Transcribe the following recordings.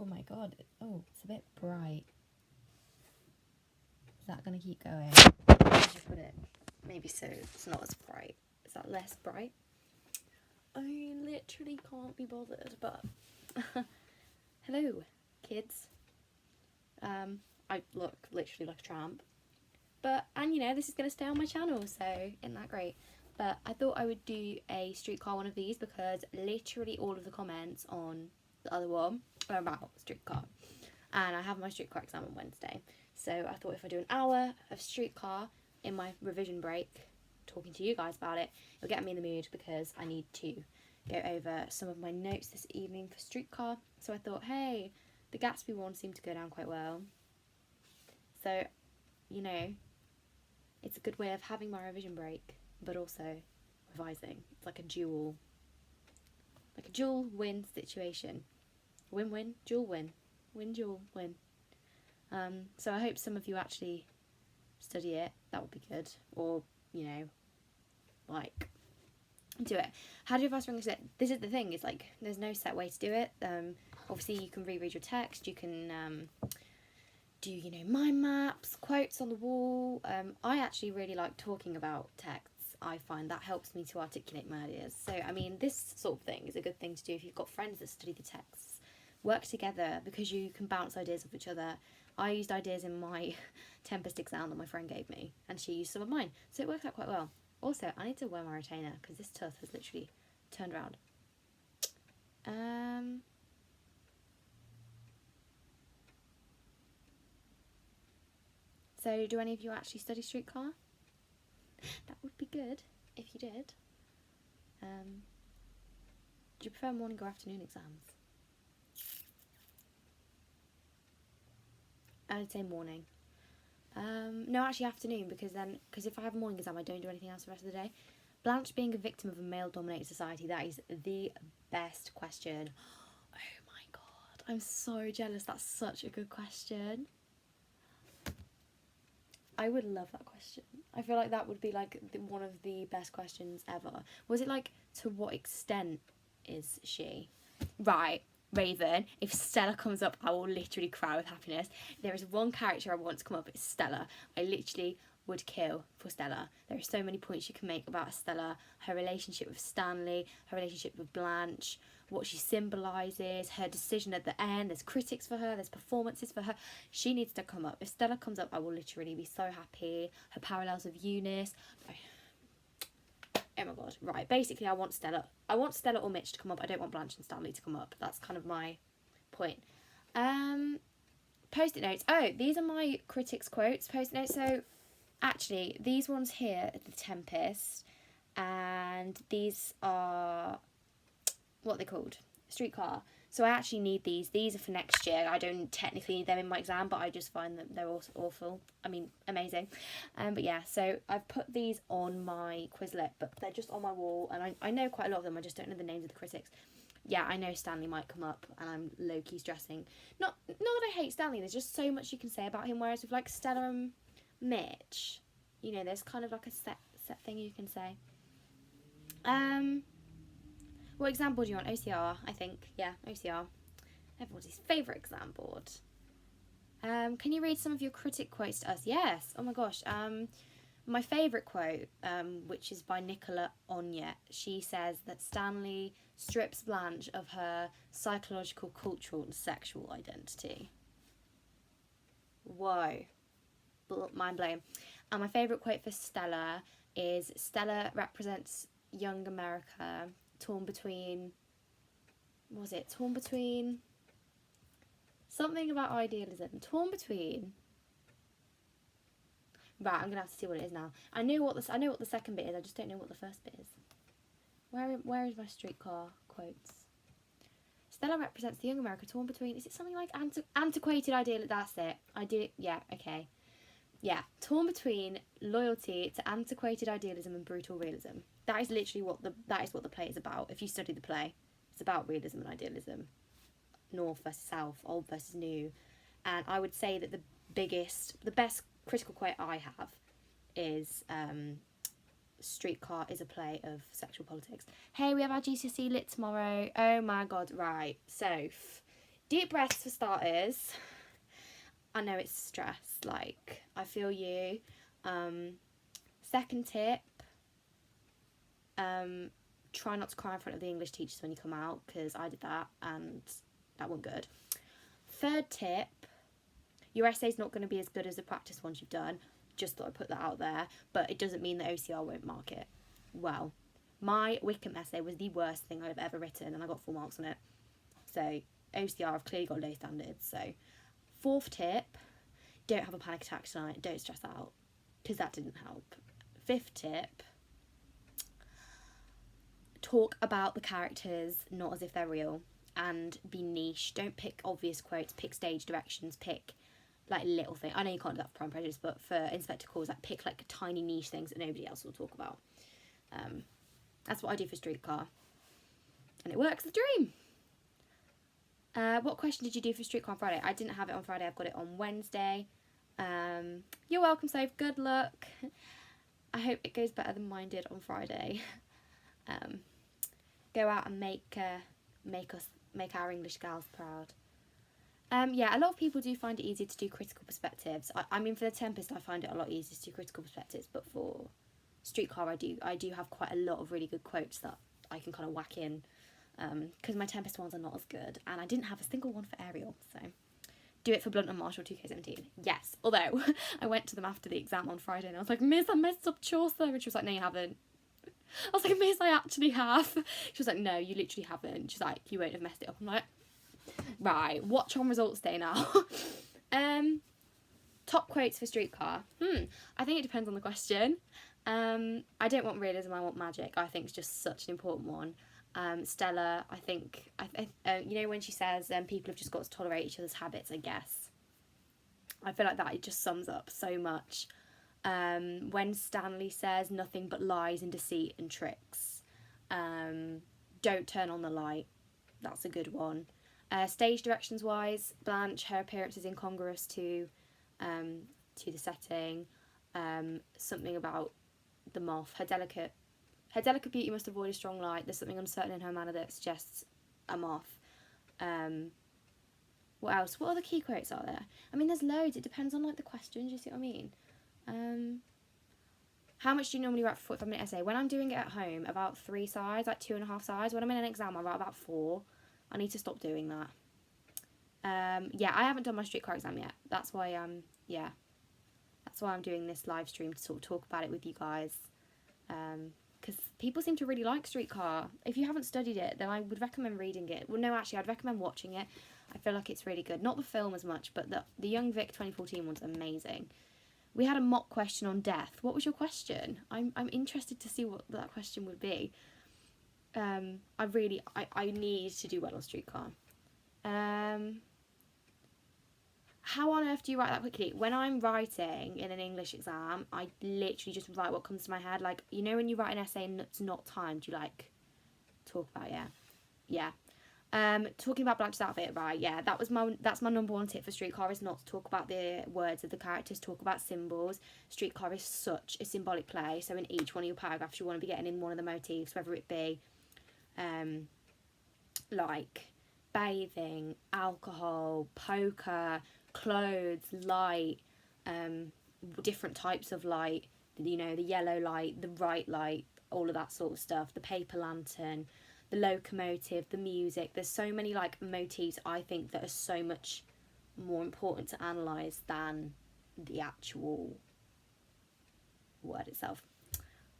Oh my god. Oh, it's a bit bright. Is that going to keep going? Just put it maybe so it's not as bright. Is that less bright? I literally can't be bothered, but hello, kids. I look literally like a tramp. But, and you know, this is going to stay on my channel, so isn't that great? But I thought I would do a streetcar one of these because literally all of the comments on the other one are about streetcar. And I have my streetcar exam on Wednesday. So I thought if I do an hour of streetcar in my revision break, talking to you guys about it, it'll get me in the mood because I need to go over some of my notes this evening for streetcar. So I thought, hey, the Gatsby one seemed to go down quite well. So, you know, it's a good way of having my revision break, but also revising. It's like a dual win situation. Win-win, dual win. Win, dual, win. So I hope some of you actually study it. That would be good. Or, you know, like, do it. How do you advise for English? This is the thing, it's like, there's no set way to do it. Obviously you can reread your text, you can do, you know, mind maps, quotes on the wall. I actually really like talking about texts. I find that helps me to articulate my ideas. So, I mean, this sort of thing is a good thing to do if you've got friends that study the texts. Work together because you can bounce ideas off each other. I used ideas in my Tempest exam that my friend gave me, and she used some of mine. So it worked out quite well. Also, I need to wear my retainer because this tooth has literally turned around. So do any of you actually study streetcar? That would be good if you did. Do you prefer morning or afternoon exams? I'd say morning. No, actually afternoon, because if I have a morning exam I don't do anything else the rest of the day. Blanche being a victim of a male-dominated society, that is the best question. Oh my god, I'm so jealous. That's such a good question. I would love that question. I feel like that would be like one of the best questions ever. Was it like, to what extent is she? Right, Raven, if Stella comes up, I will literally cry with happiness. There is one character I want to come up, it's Stella. I literally would kill for Stella. There are so many points you can make about Stella, her relationship with Stanley, her relationship with Blanche, what she symbolises, her decision at the end. There's critics for her, there's performances for her. She needs to come up. If Stella comes up, I will literally be so happy. Her parallels of Eunice. Oh my god, right, basically I want Stella or Mitch to come up. I don't want Blanche and Stanley to come up. That's kind of my point. Post-it notes. Oh, these are my critics' quotes. Post-it notes. So actually these ones here are the Tempest, and these are, what are they called? Streetcar. So I actually need these. These are for next year. I don't technically need them in my exam, but I just find that they're also awful. I mean, amazing. But yeah, so I've put these on my Quizlet, but they're just on my wall, and I know quite a lot of them. I just don't know the names of the critics. Yeah, I know Stanley might come up, and I'm low-key stressing. Not that I hate Stanley. There's just so much you can say about him, whereas with like Stella and Mitch, you know, there's kind of like a set thing you can say. What exam board do you want? OCR, I think. Yeah, OCR. Everybody's favourite exam board. Can you read some of your critic quotes to us? Yes. Oh my gosh. My favourite quote, which is by Nicola Onyet, she says that Stanley strips Blanche of her psychological, cultural and sexual identity. Whoa. Mind blown. And my favourite quote for Stella is, Stella represents young America, torn between, what was it? Torn between something about idealism. Torn between. Right, I'm gonna have to see what it is now. I know what the second bit is. I just don't know what the first bit is. Where is my streetcar quotes? Stella represents the young America torn between. Is it something like antiquated ideal? That's it. Yeah. Okay. Yeah, torn between loyalty to antiquated idealism and brutal realism. That is literally what the play is about. If you study the play, it's about realism and idealism. North versus south, old versus new. And I would say that the best critical quote I have is Streetcar is a play of sexual politics. Hey, we have our GCSE lit tomorrow. Oh my god, right. So, Deep breaths for starters. I know it's stress, like, I feel you. Second tip, try not to cry in front of the English teachers when you come out, because I did that and that wasn't good. Third tip, your essay's not going to be as good as the practice ones you've done. Just thought I'd put that out there, but it doesn't mean that OCR won't mark it. Well, my Wickham essay was the worst thing I've ever written and I got 4 marks on it. So OCR, I've clearly got low standards. So fourth tip, don't have a panic attack tonight, don't stress out, because that didn't help. Fifth tip, talk about the characters not as if they're real, and be niche. Don't pick obvious quotes, pick stage directions, pick like little things. I know you can't do that for Prime Prejudice, but for Inspector Calls, like pick like tiny niche things that nobody else will talk about. That's what I do for Streetcar, and it works the dream. What question did you do for Streetcar on Friday? I didn't have it on Friday, I've got it on Wednesday. You're welcome, Soph, good luck. I hope it goes better than mine did on Friday. Go out and make our English gals proud. Yeah, a lot of people do find it easier to do critical perspectives. I mean, for The Tempest, I find it a lot easier to do critical perspectives, but for Streetcar, I do have quite a lot of really good quotes that I can kind of whack in, because my Tempest ones are not as good, and I didn't have a single one for Ariel, so do it for Blunt and Marshall 2K17. Yes, although I went to them after the exam on Friday and I was like, Miss, I messed up Chaucer, and she was like, no, you haven't. I was like, Miss, I actually have. She was like, no, you literally haven't. She's like, you won't have messed it up. I'm like, right, watch on results day now. Top quotes for Streetcar. I think it depends on the question. I don't want realism, I want magic. I think it's just such an important one. Stella, I think, you know, when she says people have just got to tolerate each other's habits, I guess. I feel like that it just sums up so much. When Stanley says nothing but lies and deceit and tricks. Don't turn on the light. That's a good one. Stage directions wise, Blanche, her appearance is incongruous to the setting. Something about the moth, her delicate beauty must avoid a strong light. There's something uncertain in her manner that suggests a moth. What else? What other key quotes are there? I mean, there's loads. It depends on like the questions. You see what I mean? How much do you normally write for a 45-minute essay? When I'm doing it at home, about 3 sides, like 2.5 sides. When I'm in an exam, I write about 4. I need to stop doing that. Yeah, I haven't done my Streetcar exam yet. That's why that's why I'm doing this live stream, to sort of talk about it with you guys. Because people seem to really like Streetcar. If you haven't studied it, then I would recommend reading it. Well, no, actually, I'd recommend watching it. I feel like it's really good. Not the film as much, but the Young Vic 2014 one's amazing. We had a mock question on death. What was your question? I'm interested to see what that question would be. I need to do well on Streetcar. How on earth do you write that quickly? When I'm writing in an English exam, I literally just write what comes to my head. Like, you know when you write an essay and it's not timed, you like talk about it, yeah. Talking about Blanche's outfit, right, yeah, that's my number one tip for Streetcar, is not to talk about the words of the characters, talk about symbols. Streetcar is such a symbolic play, so in each one of your paragraphs you want to be getting in one of the motifs, whether it be like bathing, alcohol, poker, clothes, light, different types of light, you know, the yellow light, the bright light, all of that sort of stuff, the paper lantern, the locomotive, the music. There's so many like motifs, I think, that are so much more important to analyse than the actual word itself.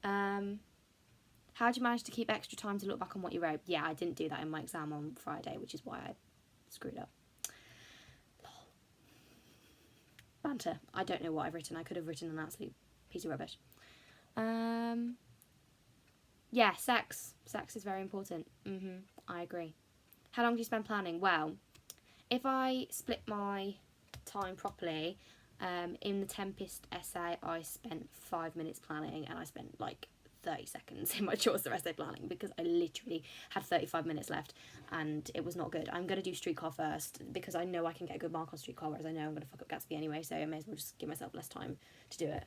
How do you manage to keep extra time to look back on what you wrote? Yeah, I didn't do that in my exam on Friday, which is why I screwed up. Lol. Banter. I don't know what I've written. I could have written an absolute piece of rubbish. Yeah, sex. Sex is very important. I agree. How long do you spend planning? Well, if I split my time properly, in the Tempest essay, I spent 5 minutes planning, and I spent like 30 seconds in my Chaucer essay planning, because I literally had 35 minutes left and it was not good. I'm going to do Streetcar first, because I know I can get a good mark on Streetcar, whereas I know I'm going to fuck up Gatsby anyway, so I may as well just give myself less time to do it.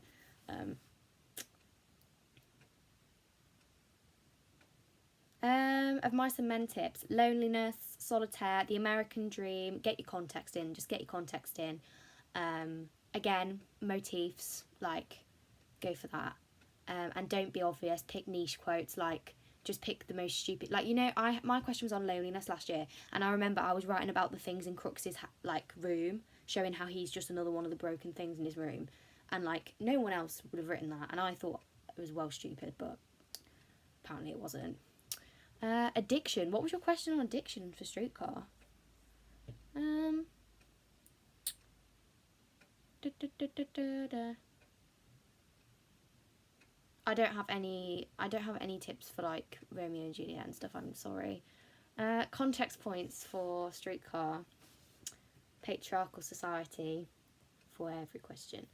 Of my some men tips: loneliness, solitaire, the American dream. Get your context in. Just get your context in. Again, motifs. Like, go for that. And don't be obvious. Pick niche quotes. Like, just pick the most stupid. Like, you know, my question was on loneliness last year, and I remember I was writing about the things in Crooks's like room, showing how he's just another one of the broken things in his room, and like no one else would have written that, and I thought it was well stupid, but apparently it wasn't. Addiction. What was your question on addiction for Streetcar? I don't have any tips for like Romeo and Juliet and stuff. I'm sorry. Context points for Streetcar. Patriarchal society for every question.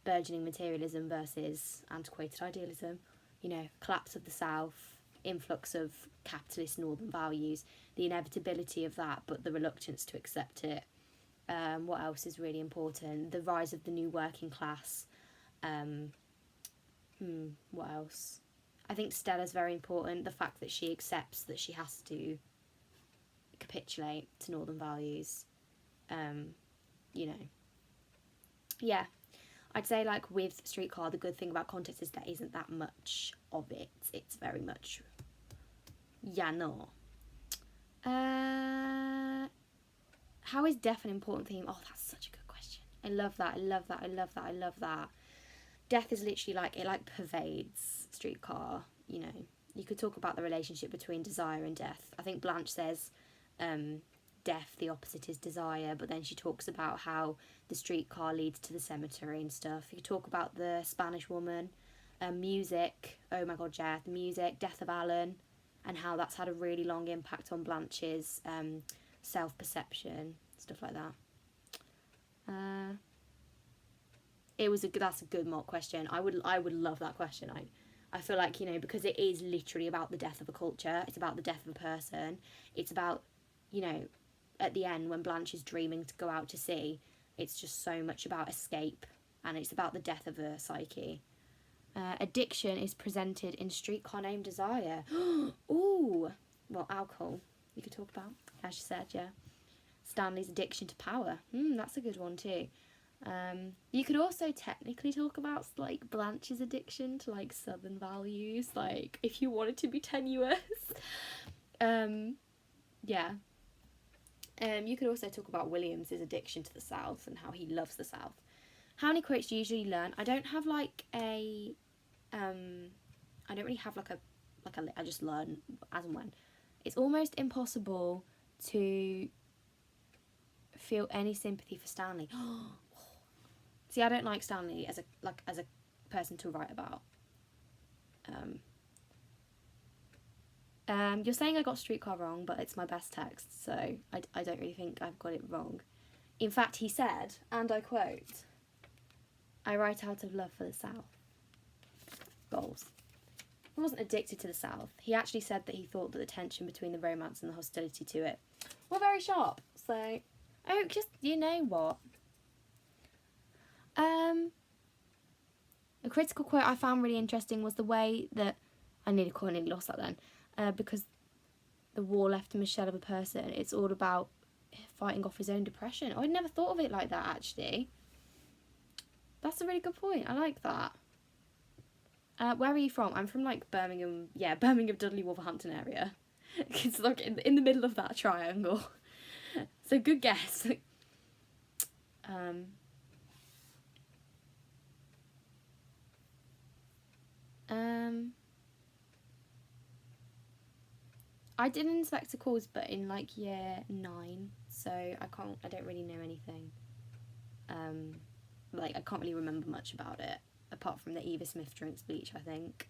Burgeoning materialism versus antiquated idealism. You know, collapse of the South. Influx of capitalist northern values, the inevitability of that, but the reluctance to accept it. What else is really important? The rise of the new working class. What else? I think Stella's very important. The fact that she accepts that she has to capitulate to northern values. You know. Yeah. I'd say, like, with Streetcar, the good thing about context is there isn't that much of it. It's very much... yeah, no. How is death an important theme? Oh, that's such a good question. I love that. Death is literally, like, it, like, pervades Streetcar, you know. You could talk about the relationship between desire and death. I think Blanche says... death, the opposite is desire, but then she talks about how the streetcar leads to the cemetery and stuff. You talk about the Spanish woman, music, oh my god, yeah, the music, death of Alan, and how that's had a really long impact on Blanche's self-perception, stuff like that. That's a good mock question. I would love that question. I feel like, you know, because it is literally about the death of a culture, it's about the death of a person, it's about, you know, at the end when Blanche is dreaming to go out to sea, it's just so much about escape, and it's about the death of a psyche. Addiction is presented in Streetcar Named Desire. Ooh, well, alcohol you could talk about, as you said, yeah. Stanley's addiction to power. That's a good one too. You could also technically talk about like Blanche's addiction to like southern values, like if you wanted to be tenuous. Yeah. You could also talk about Williams's addiction to the South and how he loves the South. How many quotes do you usually learn? I don't have like a, I don't really have like a I just learn as and when. It's almost impossible to feel any sympathy for Stanley. See, I don't like Stanley as a person to write about. You're saying I got Streetcar wrong, but it's my best text, so I don't really think I've got it wrong. In fact, he said, and I quote, "I write out of love for the South." Goals. He wasn't addicted to the South. He actually said that he thought that the tension between the romance and the hostility to it were very sharp. So, just, you know what? A critical quote I found really interesting was the way that, I nearly lost that then, because the war left him a shell of a person. It's all about fighting off his own depression. I'd never thought of it like that, actually. That's a really good point. I like that. Where are you from? I'm from, like, Birmingham. Yeah, Birmingham, Dudley, Wolverhampton area. It's, like, in the middle of that triangle. So, good guess. I did Inspector Calls, but in, like, year 9, so I don't really know anything. Like, I can't really remember much about it, apart from that Eva Smith drinks bleach, I think.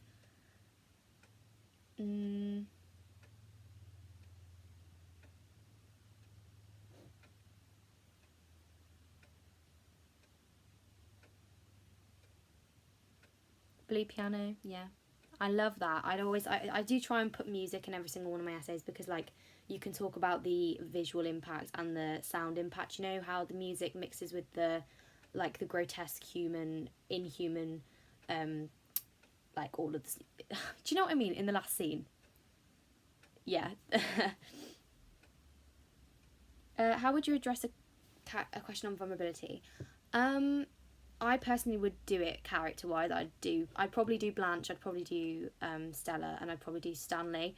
Blue piano, yeah. I love that. I do try and put music in every single one of my essays because, like, you can talk about the visual impact and the sound impact. You know how the music mixes with the, like, the grotesque inhuman like all of the do you know what I mean, in the last scene. Yeah. How would you address a question on vulnerability? I personally would do it character wise. I'd probably do Blanche, I'd probably do Stella, and I'd probably do Stanley,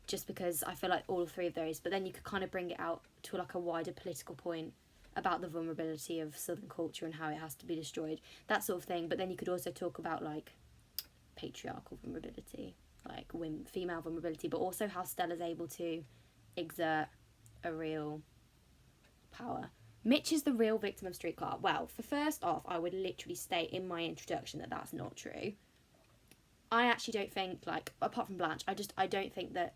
just because I feel like all three of those, but then you could kind of bring it out to like a wider political point about the vulnerability of Southern culture and how it has to be destroyed, that sort of thing. But then you could also talk about like patriarchal vulnerability, like female vulnerability, but also how Stella's able to exert a real power. Mitch is the real victim of Streetcar. Well, for first off, I would literally state in my introduction that that's not true. I actually don't think, like, apart from Blanche, I don't think that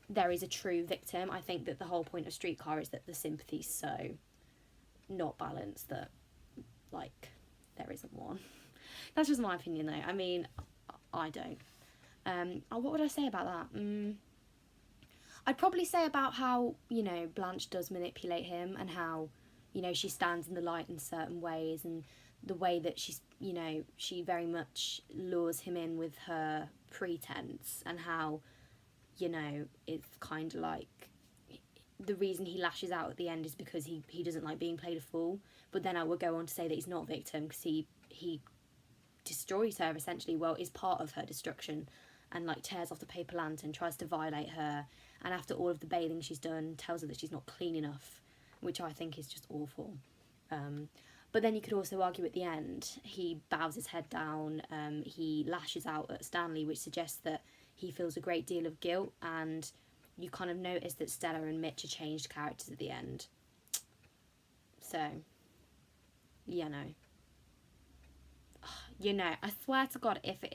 there is a true victim. I think that the whole point of Streetcar is that the sympathy's so not balanced that, like, there isn't one. That's just my opinion, though. I mean, I don't. What would I say about that? I'd probably say about how, you know, Blanche does manipulate him, and how, you know, she stands in the light in certain ways, and the way that she's, you know, she very much lures him in with her pretense, and how, you know, it's kind of like the reason he lashes out at the end is because he doesn't like being played a fool. But then I would go on to say that he's not a victim because he destroys her, essentially, well, is part of her destruction, and like tears off the paper lantern, tries to violate her, and after all of the bathing she's done, tells her that she's not clean enough, which I think is just awful. But then you could also argue at the end, he bows his head down, he lashes out at Stanley, which suggests that he feels a great deal of guilt, and you kind of notice that Stella and Mitch are changed characters at the end. So, yeah, no. You know, I swear to God, if it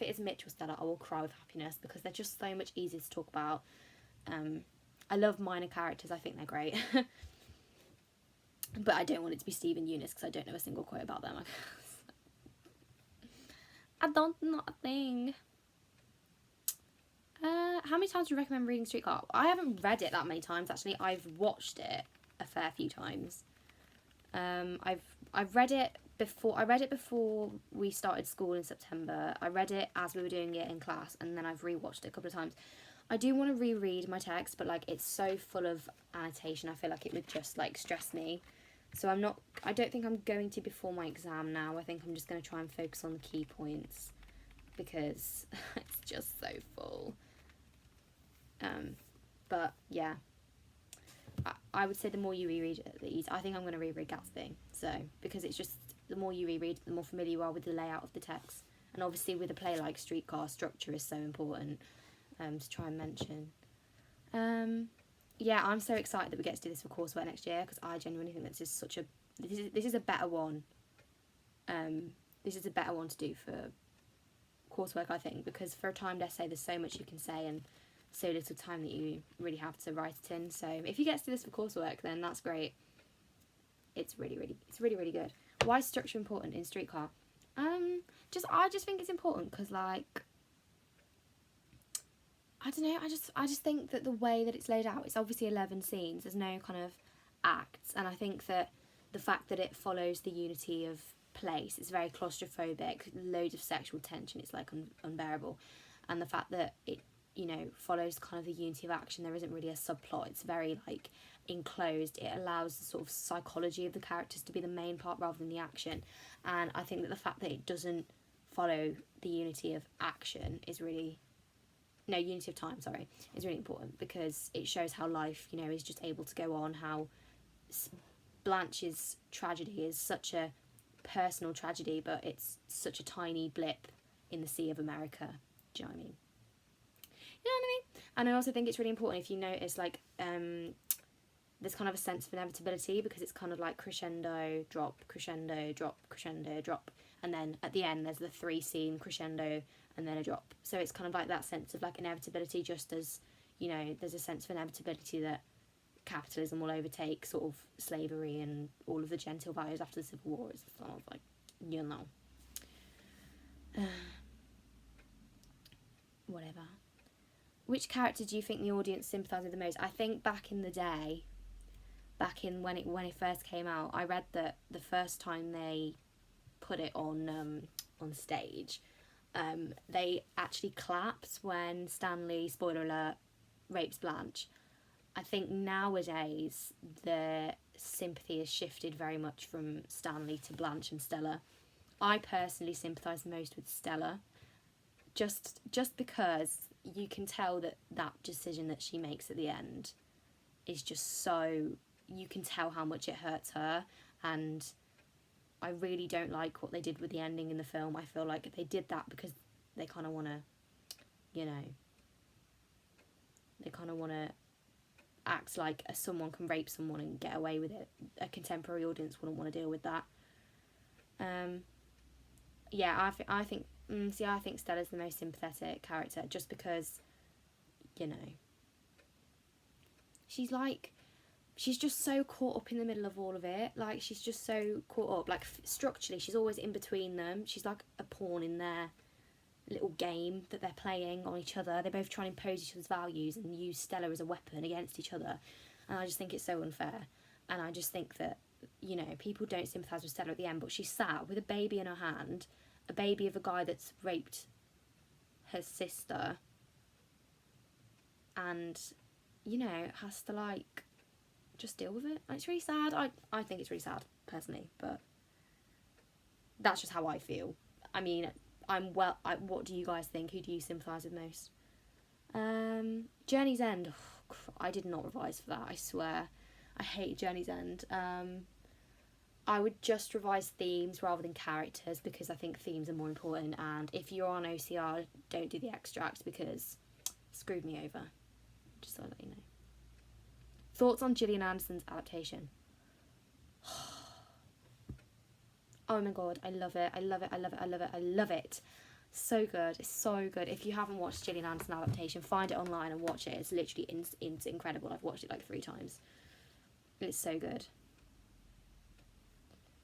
is Mitch or Stella, I will cry with happiness, because they're just so much easier to talk about. I love minor characters, I think they're great. But I don't want it to be Steve and Eunice, because I don't know a single quote about them. I don't know a thing. How many times do you recommend reading Streetcar? I haven't read it that many times, actually. I've watched it a fair few times. I've read it before. I read it before we started school in September. I read it as we were doing it in class, and then I've rewatched it a couple of times. I do want to reread my text, but like it's so full of annotation, I feel like it would just like stress me. So I don't think I'm going to before my exam now. I think I'm just going to try and focus on the key points, because it's just so full. But yeah, I would say the more you reread these, I think I'm going to reread Gatsby. So, because it's just, the more you reread, the more familiar you are with the layout of the text. And obviously with a play like Streetcar, structure is so important to try and mention. Yeah, I'm so excited that we get to do this for coursework next year, because I genuinely think this is such a, this is a better one. This is a better one to do for coursework, I think, because for a timed essay there's so much you can say and so little time that you really have to write it in. So if you get to do this for coursework, then that's great. It's really good. Why is structure important in Streetcar? I just think it's important because, like, I don't know, I just think that the way that it's laid out, it's obviously 11 scenes, there's no kind of acts, and I think that the fact that it follows the unity of place, it's very claustrophobic, loads of sexual tension, it's like unbearable, and the fact that it, you know, follows kind of the unity of action, there isn't really a subplot, it's very like enclosed, it allows the sort of psychology of the characters to be the main part rather than the action. And I think that the fact that it doesn't follow the unity of action is really, no, unity of time, sorry, is really important, because it shows how life, you know, is just able to go on, how Blanche's tragedy is such a personal tragedy, but it's such a tiny blip in the sea of America. Do you know what I mean? You know what I mean? And I also think it's really important, if you notice, like, there's kind of a sense of inevitability, because it's kind of like crescendo, drop, crescendo, drop, crescendo, drop, and then at the end there's the 3-scene crescendo and then a drop. So it's kind of like that sense of like inevitability, just as, you know, there's a sense of inevitability that capitalism will overtake sort of slavery and all of the genteel values after the Civil War. It's sort of like, you know, whatever. Which character do you think the audience sympathised with the most? I think back in the day, back in when it first came out, I read that the first time they put it on stage, they actually clapped when Stanley, spoiler alert, rapes Blanche. I think nowadays the sympathy has shifted very much from Stanley to Blanche and Stella. I personally sympathise most with Stella, just because you can tell that decision that she makes at the end is just so, you can tell how much it hurts her, and I really don't like what they did with the ending in the film. I feel like they did that because they kind of want to, you know, they kind of want to act like someone can rape someone and get away with it. A contemporary audience wouldn't want to deal with that. Yeah, I think Stella's the most sympathetic character, just because, you know, she's just so caught up in the middle of all of it. Like, she's just so caught up. Like, structurally, she's always in between them. She's like a pawn in their little game that they're playing on each other. They both try and impose each other's values and use Stella as a weapon against each other. And I just think it's so unfair. And I just think that, you know, people don't sympathise with Stella at the end, but she's sat with a baby in her hand, a baby of a guy that's raped her sister, and, you know, has to, like, just deal with it. And it's really sad. I think it's really sad, personally, but that's just how I feel. I mean, what do you guys think? Who do you sympathise with most? Journey's End. Oh, I did not revise for that, I swear. I hate Journey's End. I would just revise themes rather than characters, because I think themes are more important, and if you're on OCR, don't do the extract because it screwed me over. Just so I let you know. Thoughts on Gillian Anderson's adaptation? Oh my god, I love it. I love it. I love it. I love it. I love it. So good. It's so good. If you haven't watched Gillian Anderson adaptation, find it online and watch it. It's literally it's incredible. I've watched it like 3 times. It's so good.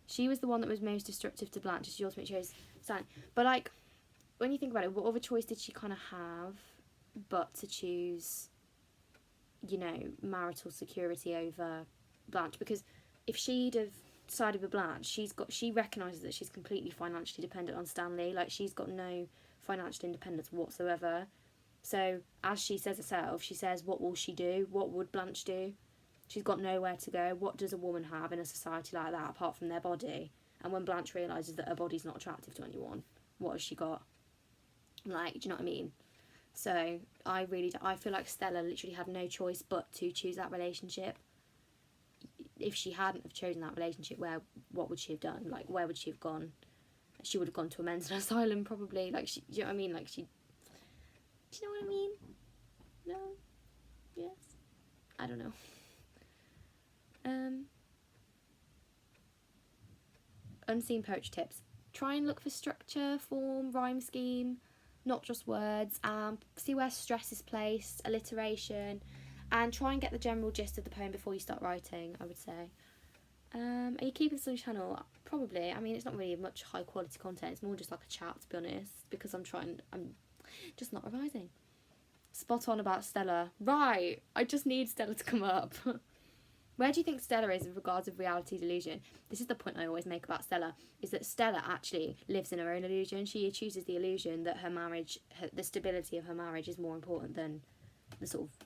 She was the one that was most destructive to Blanche. She ultimately chose Stanley. But, like, when you think about it, what other choice did she kind of have but to choose, you know, marital security over Blanche? Because if she'd have sided with Blanche, she recognises that she's completely financially dependent on Stanley. Like, she's got no financial independence whatsoever. So, as she says herself, she says, what will she do? What would Blanche do? She's got nowhere to go. What does a woman have in a society like that apart from their body? And when Blanche realises that her body's not attractive to anyone, what has she got? Like, do you know what I mean? So I feel like Stella literally had no choice but to choose that relationship. If she hadn't have chosen that relationship, what would she have done? Like, where would she have gone? She would have gone to a mental asylum probably. Like, do you know what I mean? Like, do you know what I mean? No? Yes? I don't know. Unseen poetry tips. Try and look for structure, form, rhyme scheme, not just words. See where stress is placed, alliteration, and try and get the general gist of the poem before you start writing, I would say. Are you keeping this on your channel? Probably. I mean, it's not really much high quality content. It's more just like a chat, to be honest, because I'm just not revising. Spot on about Stella. Right, I just need Stella to come up. Where do you think Stella is in regards of reality delusion? This is the point I always make about Stella, is that Stella actually lives in her own illusion. She chooses the illusion that her marriage, the stability of her marriage is more important than the sort of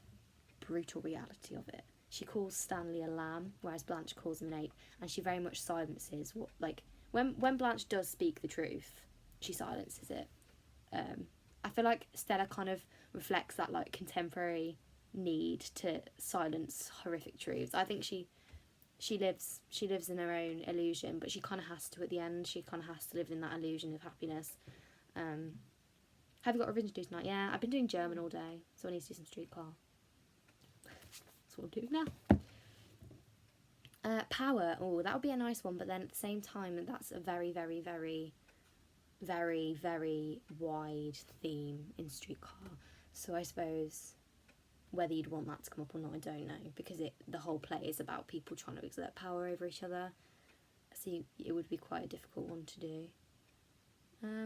brutal reality of it. She calls Stanley a lamb, whereas Blanche calls him an ape, and she very much silences what, like, when Blanche does speak the truth, she silences it. I feel like Stella kind of reflects that, like, contemporary need to silence horrific truths. I think she lives in her own illusion, but she kind of has to at the end. She kind of has to live in that illusion of happiness. Have you got revision to do tonight? Yeah, I've been doing German all day, so I need to do some Streetcar. That's what I'm doing now. Power. Oh, that would be a nice one, but then at the same time, that's a very, very, very, very, very wide theme in Streetcar. So I suppose whether you'd want that to come up or not, I don't know, because the whole play is about people trying to exert power over each other, so it would be quite a difficult one to do.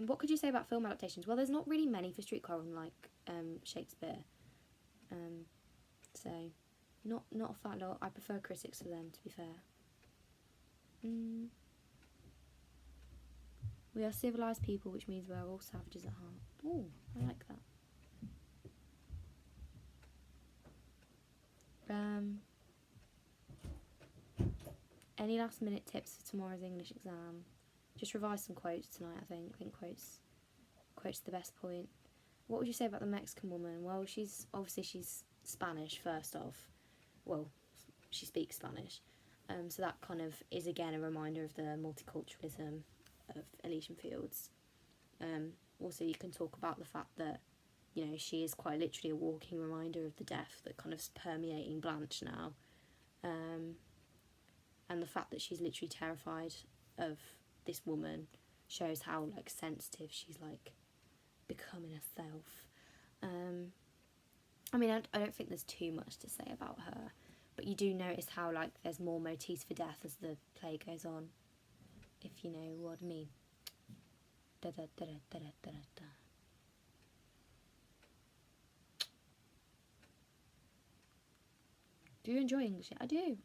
What could you say about film adaptations? Well, there's not really many for Streetcar, unlike Shakespeare, so not a fat lot. I prefer critics for them, to be fair. We are civilised people, which means we are all savages at heart. Oh, I like that. Any last minute tips for tomorrow's English exam? Just revise some quotes tonight, I think. I think quotes are the best point. What would you say about the Mexican woman? Well, she's Spanish, first off. Well, she speaks Spanish. So that kind of is, again, a reminder of the multiculturalism of Elysian Fields. Also, you can talk about the fact that, you know, she is quite literally a walking reminder of the death that kind of is permeating Blanche now. And the fact that she's literally terrified of this woman shows how, like, sensitive she's, like, becoming herself. I mean, I don't think there's too much to say about her, but you do notice how, like, there's more motifs for death as the play goes on, if you know what I mean. Da da da da da da da. Do you enjoy English? I do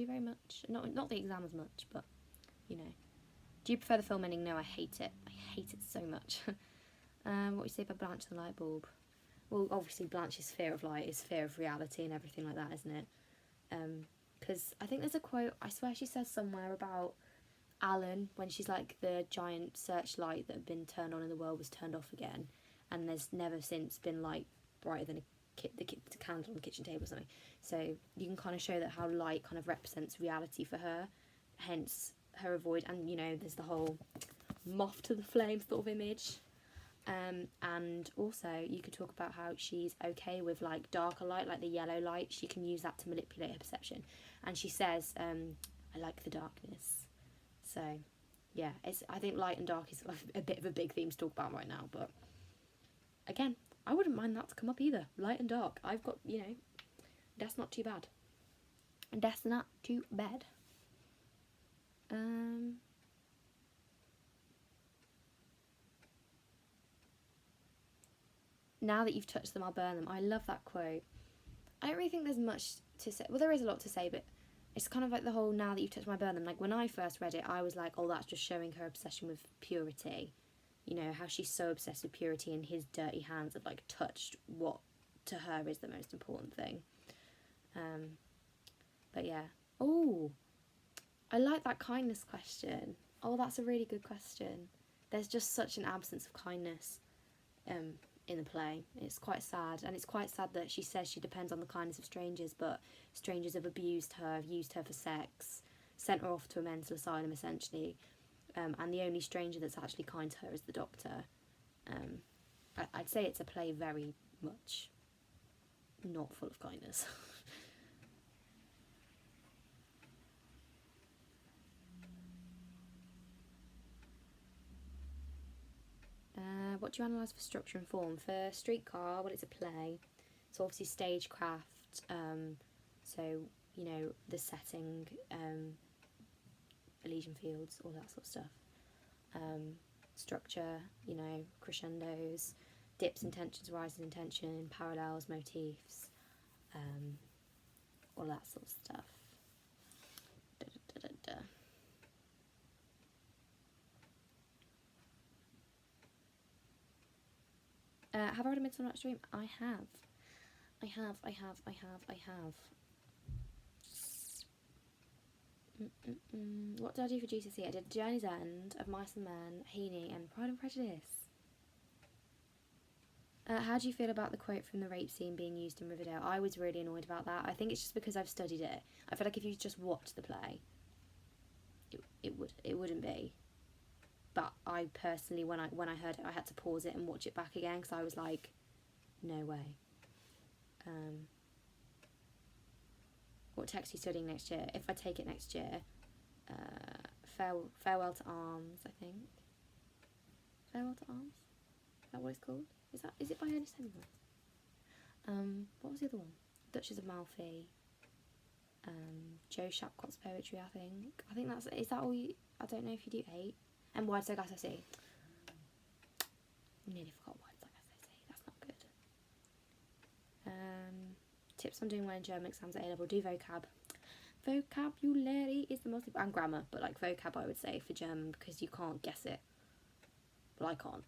very much. Not the exam as much, but, you know. Do you prefer the film ending? No, I hate it. I hate it so much. What do you say about Blanche and the light bulb? Well, obviously Blanche's fear of light is fear of reality and everything like that, isn't it? Because I think there's a quote, I swear she says somewhere about Alan, when she's like, the giant searchlight that had been turned on in the world was turned off again, and there's never since been light brighter than the candle on the kitchen table or something. So you can kind of show that how light kind of represents reality for her, hence her avoid, and you know, there's the whole moth to the flame sort of image. And also you could talk about how she's okay with like darker light, like the yellow light. She can use that to manipulate her perception, and she says, I like the darkness. So yeah, I think light and dark is a bit of a big theme to talk about right now, but again, I wouldn't mind that to come up either. Light and dark, I've got, you know, that's not too bad. That's not too bad. Now that you've touched them, I'll burn them. I love that quote. I don't really think there's much to say. Well, there is a lot to say, but it's kind of like the whole now that you've touched them, I'll burn them. Like, when I first read it, I was like, oh, that's just showing her obsession with purity. You know, how she's so obsessed with purity, and his dirty hands have, like, touched what to her is the most important thing. But yeah. Oh, I like that kindness question. Oh, that's a really good question. There's just such an absence of kindness in the play. It's quite sad, and it's quite sad that she says she depends on the kindness of strangers, but strangers have abused her, have used her for sex, sent her off to a mental asylum essentially, and the only stranger that's actually kind to her is the doctor. I'd say it's a play very much not full of kindness. What do you analyse for structure and form? For Streetcar, well, it's a play, so obviously stagecraft, so, you know, the setting, Elysian Fields, all that sort of stuff. Structure, you know, crescendos, dips in tensions, rises in tension, parallels, motifs, all that sort of stuff. Da, da, da, da, da. Have I read a Midsummer Night's Dream? I have. What did I do for GCSE? I did Journey's End, Of Mice and Men, Heaney, and Pride and Prejudice. How do you feel about the quote from the rape scene being used in Riverdale? I was really annoyed about that. I think it's just because I've studied it. I feel like if you just watched the play, it wouldn't be. But I personally, when I heard it, I had to pause it and watch it back again because I was like, no way. What text are you studying next year? If I take it next year, Farewell to Arms, I think. Farewell to Arms? Is that what it's called? Is it by Ernest Hemingway? What was the other one? Duchess of Malfi. Joe Shapcott's poetry, I think. Is that all you, I don't know if you do 8. And Wide So Glass I See. Nearly forgot Wide So Glass I See. That's not good. Tips on doing well in German exams at A-level. Do vocab. Vocabulary is the most important. And grammar, but like vocab I would say for German because you can't guess it. But I can't.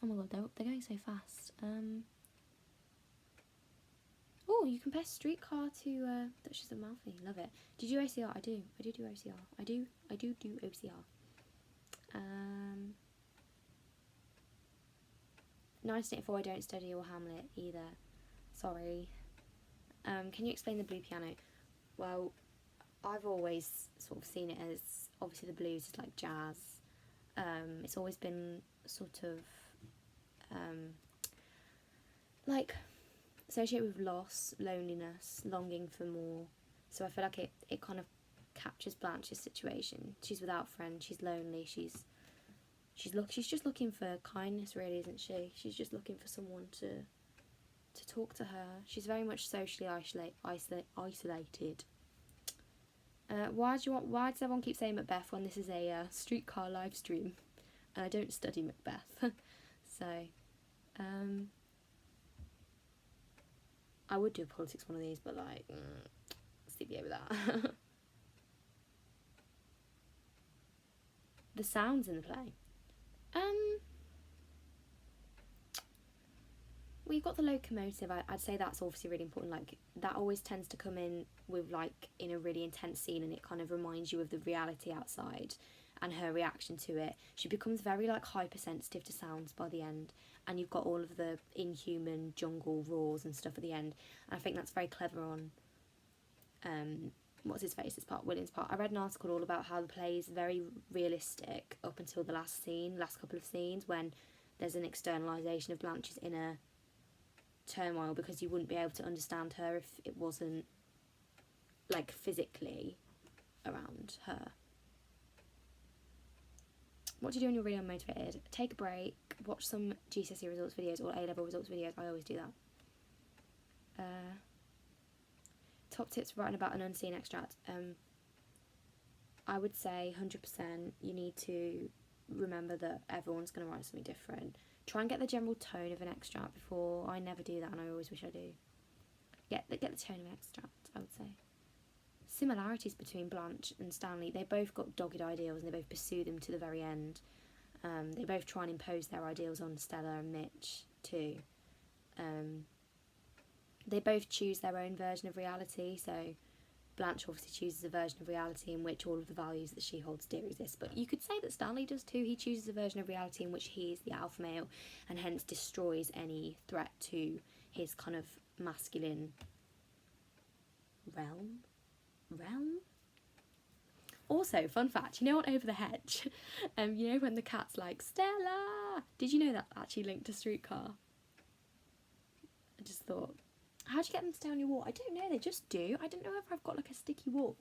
Oh my god, they're going so fast. Oh, you compare Streetcar to Duchess of Malfi. Love it. Did you do OCR? I do OCR. I do OCR. 1984, I don't study or Hamlet either. Sorry. Can you explain the blue piano? Well, I've always sort of seen it as, obviously the blues is like jazz. It's always been sort of like associated with loss, loneliness, longing for more. So I feel like it kind of captures Blanche's situation. She's without friends, she's lonely, she's just looking for kindness, really, isn't she? She's just looking for someone to talk to her. She's very much socially isolated. Why does everyone keep saying Macbeth when this is a Streetcar live stream? And I don't study Macbeth. So, I would do a politics one of these, but like, CBA with that. The sounds in the play. Well, you've got the locomotive. I'd say that's obviously really important. Like, that always tends to come in with, like, in a really intense scene, and it kind of reminds you of the reality outside and her reaction to it. She becomes very, like, hypersensitive to sounds by the end, and you've got all of the inhuman jungle roars and stuff at the end. And I think that's very clever on what's his face's part, William's part. I read an article all about how the play is very realistic up until the last couple of scenes, when there's an externalisation of Blanche's inner turmoil, because you wouldn't be able to understand her if it wasn't, like, physically around her. What do you do when you're really unmotivated? Take a break, watch some GCSE results videos or A-level results videos. I always do that. Top tips for writing about an unseen extract. I would say 100% you need to remember that everyone's going to write something different. Try and get the general tone of an extract before. I never do that, and I always wish I do. Get the tone of an extract, I would say. Similarities between Blanche and Stanley. They both got dogged ideals, and they both pursue them to the very end. They both try and impose their ideals on Stella and Mitch too. They both choose their own version of reality. So Blanche obviously chooses a version of reality in which all of the values that she holds dear exist. But you could say that Stanley does too. He chooses a version of reality in which he is the alpha male, and hence destroys any threat to his kind of masculine realm. Also, fun fact, you know what, Over the Hedge? You know when the cat's like, Stella! Did you know that actually linked to Streetcar? I just thought, how'd you get them to stay on your wall? I don't know, they just do. I don't know if I've got like a sticky wall.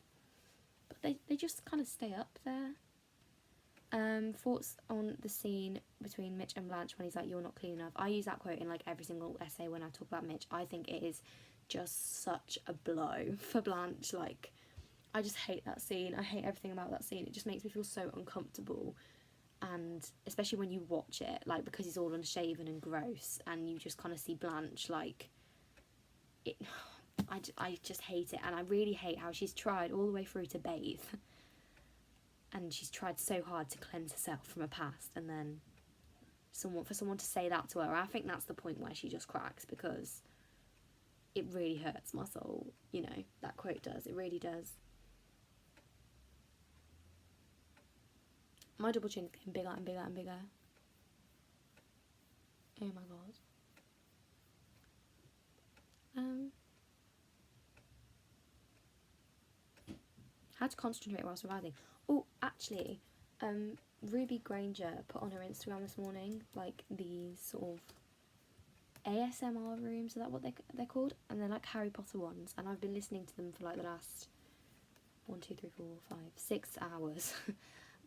But they just kind of stay up there. Thoughts on the scene between Mitch and Blanche when he's like, you're not clean enough. I use that quote in like every single essay when I talk about Mitch. I think it is just such a blow for Blanche. Like, I just hate that scene. I hate everything about that scene. It just makes me feel so uncomfortable. And especially when you watch it, like, because he's all unshaven and gross, and you just kind of see Blanche, like, it. I just hate it. And I really hate how she's tried all the way through to bathe, and she's tried so hard to cleanse herself from her past, and then for someone to say that to her, I think that's the point where she just cracks, because it really hurts my soul, you know, that quote does, it really does. My double chin is getting bigger and bigger and bigger. Oh my god. How to concentrate whilst revising. Oh, actually, Ruby Granger put on her Instagram this morning, like, these sort of ASMR rooms, is that what they're called? And they're like Harry Potter ones, and I've been listening to them for like the last 6 hours.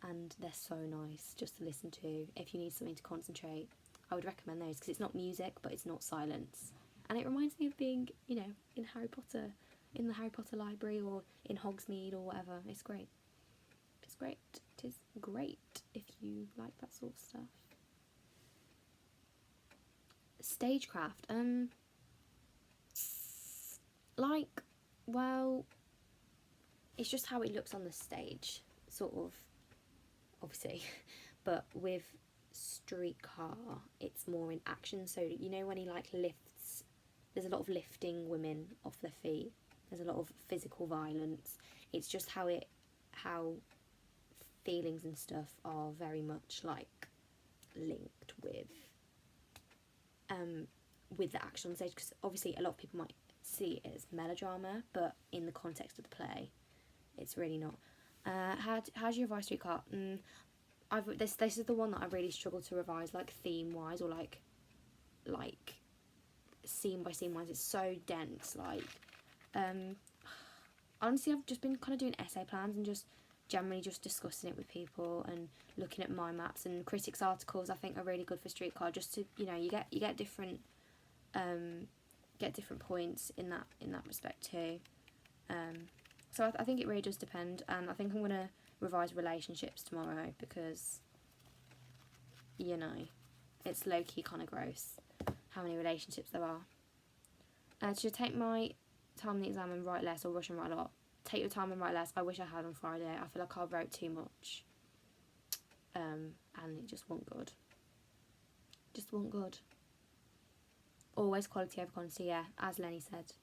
And they're so nice just to listen to if you need something to concentrate. I would recommend those, because it's not music, but it's not silence. And it reminds me of being, you know, in Harry Potter, in the Harry Potter library, or in Hogsmeade or whatever. It's great. It's great project is great if you like that sort of stuff. Stagecraft, like, well, it's just how it looks on the stage, sort of, obviously, but with Streetcar, it's more in action. So you know when he like lifts, there's a lot of lifting women off their feet. There's a lot of physical violence. It's just how feelings and stuff are very much like linked with the action on stage, because obviously a lot of people might see it as melodrama, but in the context of the play it's really not. How do you revise Streetcar? This is the one that I really struggle to revise, like theme wise, or like scene by scene wise. It's so dense. Like honestly, I've just been kind of doing essay plans and just generally just discussing it with people and looking at mind maps and critics articles. I think are really good for Streetcar, just to, you know, you get different points in that respect too. So I think it really does depend, and I think I'm gonna revise relationships tomorrow because, you know, it's low-key kind of gross how many relationships there are. Should I take my time in the exam and write less, or rush and write a lot? Take your time and write less. I wish I had on Friday. I feel like I wrote too much, and it just wasn't good. Always quality over quantity, yeah, as Lenny said.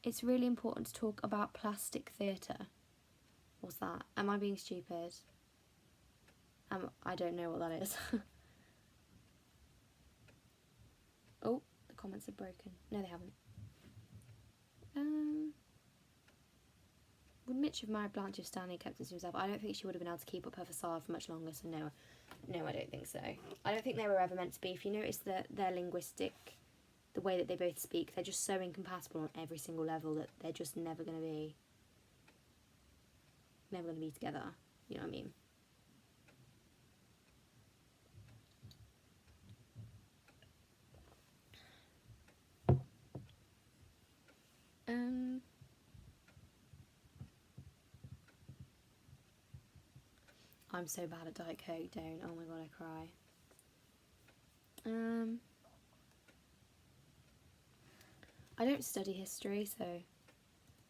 It's really important to talk about plastic theatre. What's that? Am I being stupid? I don't know what that is. Oh, the comments are broken. No, they haven't. Would Mitch have married Blanche if Stanley kept it to himself? I don't think she would have been able to keep up her facade for much longer, so no, I don't think so. I don't think they were ever meant to be. If you notice that their linguistic, the way that they both speak, they're just so incompatible on every single level that they're just never going to be together. You know what I mean? I'm so bad at Diet Coke, don't. Oh my god, I cry. I don't study history, so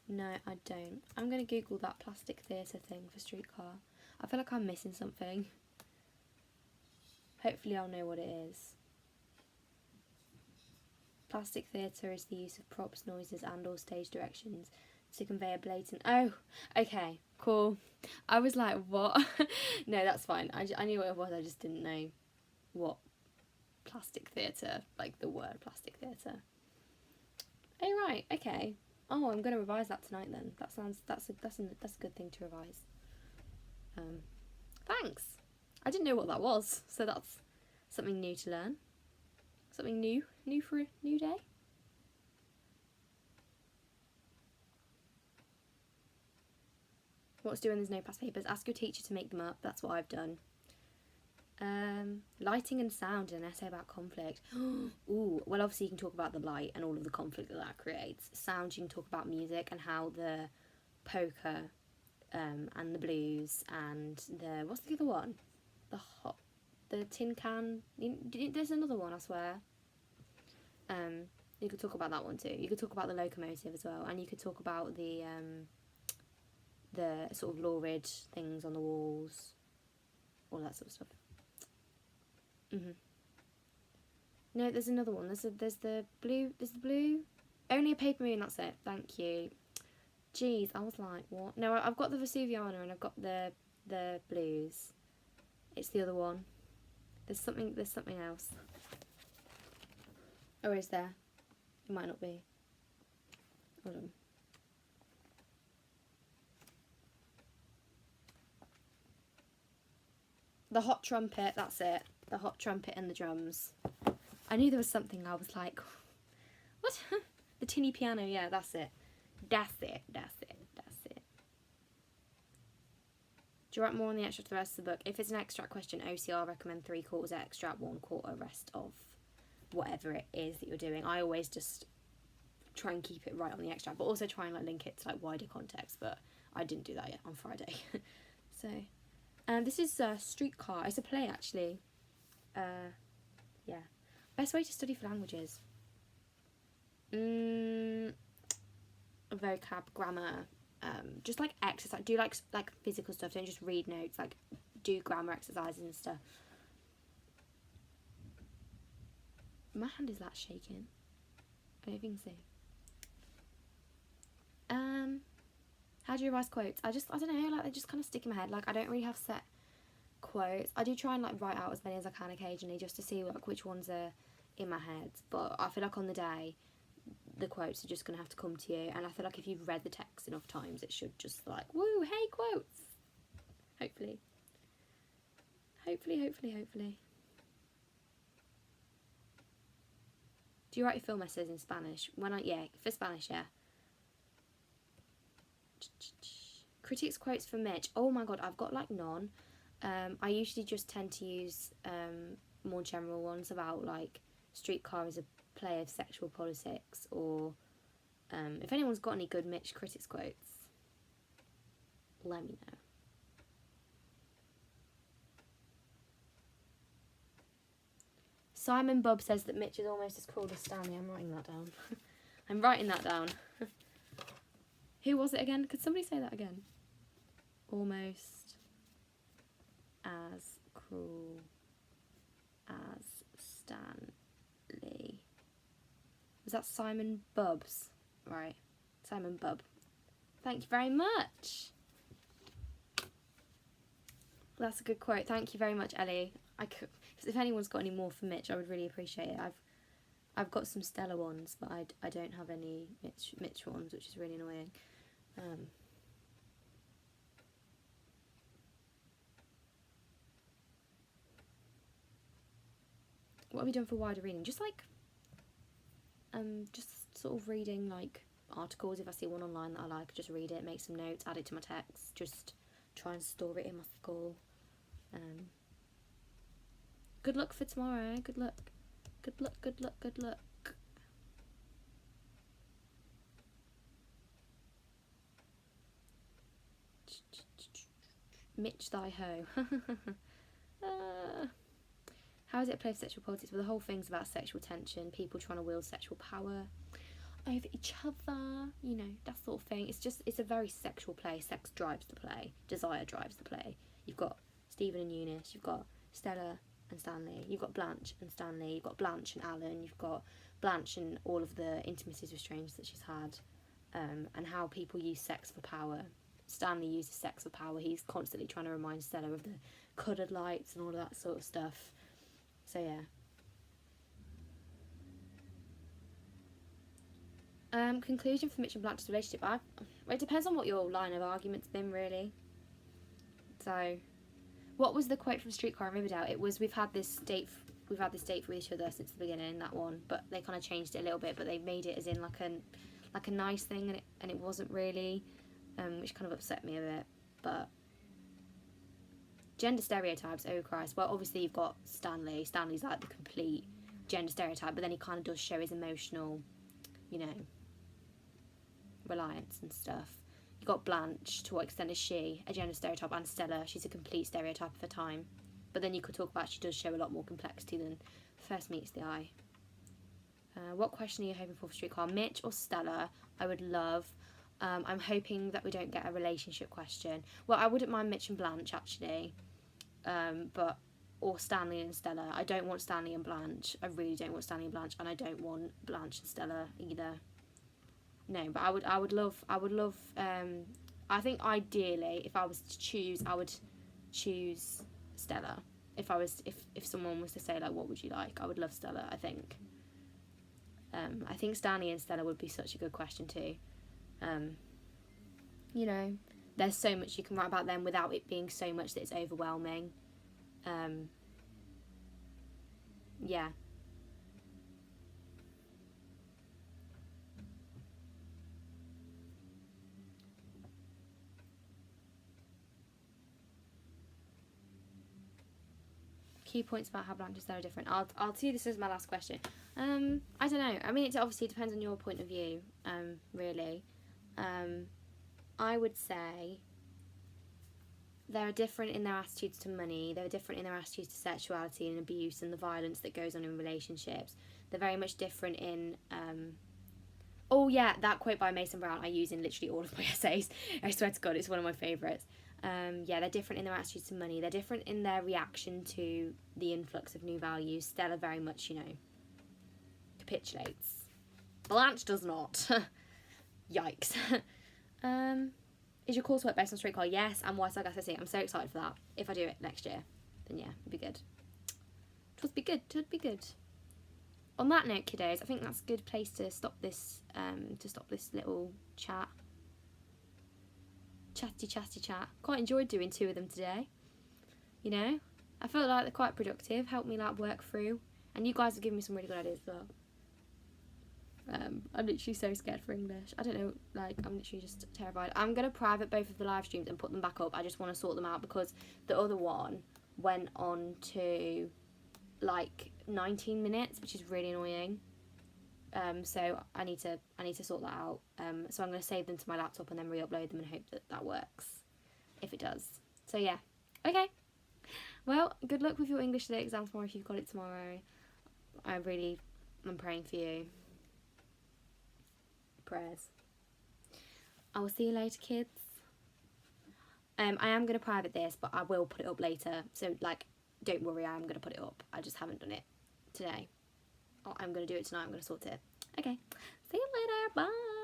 no, I don't. I'm going to Google that plastic theatre thing for Streetcar. I feel like I'm missing something. Hopefully I'll know what it is. Plastic theatre is the use of props, noises and or stage directions to convey a blatant... Oh, okay, cool. I was like, what? No, that's fine. I knew what it was, I just didn't know what plastic theatre, like the word plastic theatre. Oh, right, okay. Oh, I'm going to revise that tonight then. That's a good thing to revise. Thanks. I didn't know what that was, so that's something new to learn. Something new for a new day. What's doing there's no past papers? Ask your teacher to make them up. That's what I've done. Lighting and sound in an essay about conflict. Ooh, well obviously you can talk about the light and all of the conflict that creates. Sound, you can talk about music and how the poker and the blues and the, what's the other one? The tin can. There's another one, I swear. You could talk about that one too. You could talk about the locomotive as well, and you could talk about the sort of lurid things on the walls, all that sort of stuff. No, there's another one. There's the blue. There's the blue. Only a paper moon. That's it. Thank you. Jeez, I was like, what? No, I've got the Vesuviana and I've got the blues. It's the other one. There's something else. Or is there? It might not be. Hold on. The hot trumpet, that's it. The hot trumpet and the drums. I knew there was something, I was like, what? The tinny piano, yeah, that's it. That's it. Do you write more on the extract for the rest of the book? If it's an extract question, OCR, recommend 3/4 extract, 1/4 rest of whatever it is that you're doing. I always just try and keep it right on the extract, but also try and like link it to like wider context, but I didn't do that yet on Friday. So this is Streetcar. It's a play actually. Yeah, best way to study for languages. Vocab, grammar, just like exercise. Do like physical stuff. Don't just read notes. Like do grammar exercises and stuff. My hand is that shaking. I don't know if you can see. How do you revise quotes? I don't know, like they just kind of stick in my head. Like I don't really have set quotes. I do try and like write out as many as I can occasionally just to see like which ones are in my head. But I feel like on the day, the quotes are just gonna have to come to you. And I feel like if you've read the text enough times, it should just like, woo, hey, quotes. Hopefully. Hopefully. Do you write your film essays in Spanish? Yeah, for Spanish, yeah. Critics quotes for Mitch. Oh my god, I've got like none. I usually just tend to use more general ones about like Streetcar is a play of sexual politics, or if anyone's got any good Mitch critics quotes, let me know. Simon Bubb says that Mitch is almost as cruel as Stanley. I'm writing that down. I'm writing that down. Who was it again? Could somebody say that again? Almost as cruel as Stanley. Was that Simon Bubbs? Right. Simon Bubb. Thank you very much. That's a good quote. Thank you very much, Ellie. If anyone's got any more for Mitch, I would really appreciate it. I've got some Stella ones, but I don't have any Mitch ones, which is really annoying. What have we done for wider reading? Just like just sort of reading like articles. If I see one online that I like, just read it, make some notes, add it to my text, just try and store it in my skull. Good luck for tomorrow. Good luck. Mitch thy ho. How is it a play of sexual politics? Well, the whole thing's about sexual tension, people trying to wield sexual power over each other, you know, that sort of thing. It's a very sexual play. Sex drives the play. Desire drives the play. You've got Stephen and Eunice, you've got Stella and Stanley, you've got Blanche and Stanley, you've got Blanche and Alan, you've got Blanche and all of the intimacies with strangers that she's had, and how people use sex for power. Stanley uses sex for power. He's constantly trying to remind Stella of the coloured lights and all of that sort of stuff. So yeah. Conclusion for Mitch and Blanche's relationship. It depends on what your line of argument's been, really. So, what was the quote from Streetcar in Riverdale? It was, we've had this date for each other since the beginning, that one, but they kind of changed it a little bit, but they made it as in like a nice thing, and it wasn't really, which kind of upset me a bit. But gender stereotypes, oh Christ. Well, obviously you've got Stanley. Stanley's like the complete gender stereotype, but then he kind of does show his emotional, you know, reliance and stuff. You've got Blanche, to what extent is she a gender stereotype, and Stella, she's a complete stereotype of her time. But then you could talk about she does show a lot more complexity than first meets the eye. What question are you hoping for Streetcar? Mitch or Stella? I would love. I'm hoping that we don't get a relationship question. Well, I wouldn't mind Mitch and Blanche, actually. Or Stanley and Stella. I don't want Stanley and Blanche. I really don't want Stanley and Blanche, and I don't want Blanche and Stella either. No, but I would love. I think ideally, if I was to choose, I would choose Stella. If someone was to say like, what would you like? I would love Stella. I think. I think Stanley and Stella would be such a good question too. You know, there's so much you can write about them without it being so much that it's overwhelming. Yeah. Key points about how blanches are different. I'll see this as my last question. I don't know. I mean, it obviously depends on your point of view, really. I would say they're different in their attitudes to money. They're different in their attitudes to sexuality and abuse and the violence that goes on in relationships. They're very much different in... oh, yeah, that quote by Mason Brown I use in literally all of my essays. I swear to God, it's one of my favourites. Yeah, they're different in their attitudes to money. They're different in their reaction to the influx of new values. Stella very much, you know, capitulates. Blanche does not. Yikes. Is your coursework based on Streetcar? Yes, and White Side SSC. I'm so excited for that. If I do it next year, then yeah, it'll be good. Twould be good. Twould be good. On that note, kiddos, I think that's a good place to stop this. Little chat. Chatty chat. Quite enjoyed doing 2 of them today. You know, I felt like they're quite productive. Helped me like work through, and you guys have given me some really good ideas as well. I'm literally so scared for English. I don't know, like, I'm literally just terrified. I'm going to private both of the live streams and put them back up. I just want to sort them out because the other one went on to, like, 19 minutes, which is really annoying. So I need to sort that out. So I'm going to save them to my laptop and then re-upload them and hope that that works, if it does. So, yeah. Okay. Well, good luck with your English Lit exam tomorrow if you've got it tomorrow. I'm praying for you. Prayers. I will see you later, kids. I am going to private this, but I will put it up later. So, like, don't worry, I am going to put it up. I just haven't done it today. I'm going to do it tonight. I'm going to sort it. Okay. See you later. Bye.